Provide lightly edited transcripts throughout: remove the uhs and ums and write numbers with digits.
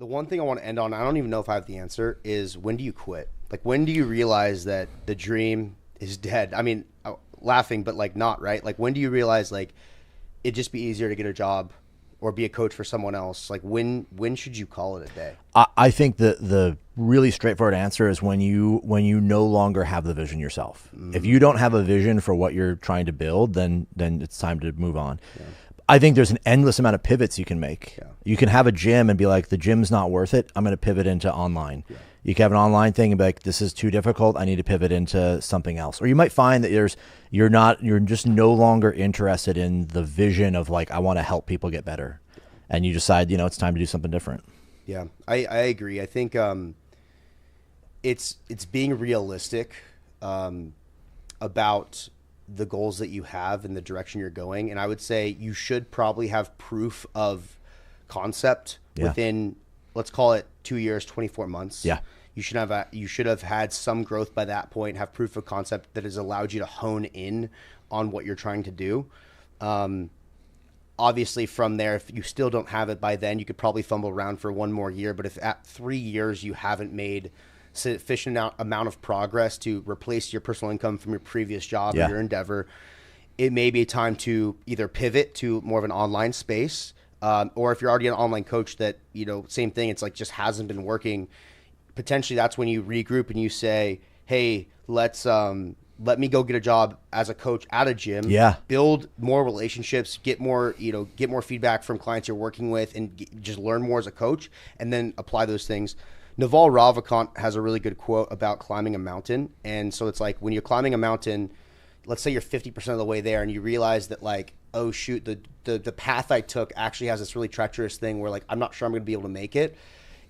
The one thing I want to end on, I don't even know if I have the answer, is when do you quit? Like, when do you realize that the dream is dead? I mean, laughing, but like not, right? Like, when do you realize like it'd just be easier to get a job or be a coach for someone else? Like, when should you call it a day? I think the really straightforward answer is when you no longer have the vision yourself. If you don't have a vision for what you're trying to build, then it's time to move on. Yeah. I think there's an endless amount of pivots you can make. Yeah. You can have a gym and be like, the gym's not worth it, I'm going to pivot into online. Yeah. You can have an online thing and be like, this is too difficult, I need to pivot into something else. Or you might find that you're just no longer interested in the vision of like, I want to help people get better. And you decide, it's time to do something different. Yeah, I agree. I think it's being realistic about the goals that you have and the direction you're going. And I would say you should probably have proof of concept within, let's call it 2 years, 24 months. Yeah. You should have had some growth by that point, have proof of concept that has allowed you to hone in on what you're trying to do. Obviously from there, if you still don't have it by then, you could probably fumble around for one more year. But if at 3 years you haven't made sufficient amount of progress to replace your personal income from your previous job or your endeavor, it may be a time to either pivot to more of an online space, or if you're already an online coach that, same thing, it's like just hasn't been working. Potentially that's when you regroup and you say, hey, let me go get a job as a coach at a gym, build more relationships, get more feedback from clients you're working with, and just learn more as a coach, and then apply those things. Naval Ravikant has a really good quote about climbing a mountain. And so it's like when you're climbing a mountain, let's say you're 50% of the way there and you realize that like, oh shoot, the path I took actually has this really treacherous thing where like, I'm not sure I'm going to be able to make it.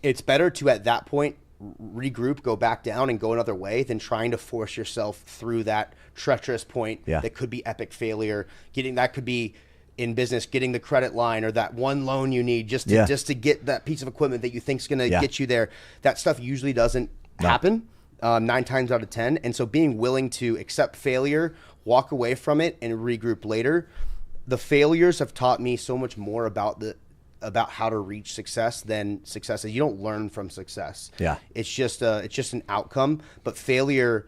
It's better to at that point regroup, go back down and go another way than trying to force yourself through that treacherous point that could be epic failure. That could be in business, getting the credit line or that one loan you need just to get that piece of equipment that you think is going to get you there. That stuff usually doesn't happen 9 times out of 10. And so being willing to accept failure, walk away from it, and regroup later. The failures have taught me so much more about how to reach success than success. You don't learn from success. Yeah. It's just an outcome. But failure,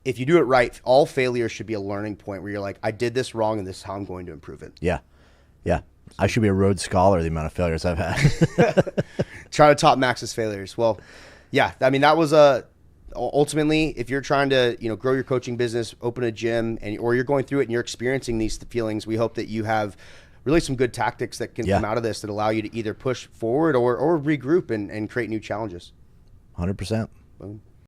if you do it right, all failure should be a learning point where you're like, I did this wrong and this is how I'm going to improve it. Yeah. Yeah. I should be a Rhodes Scholar, the amount of failures I've had. Try to top Max's failures. Well, yeah, I mean, that was ultimately, if you're trying to, grow your coaching business, open a gym, or you're going through it and you're experiencing these feelings, we hope that you have really some good tactics that can come out of this that allow you to either push forward or regroup and create new challenges. 100%. Boom.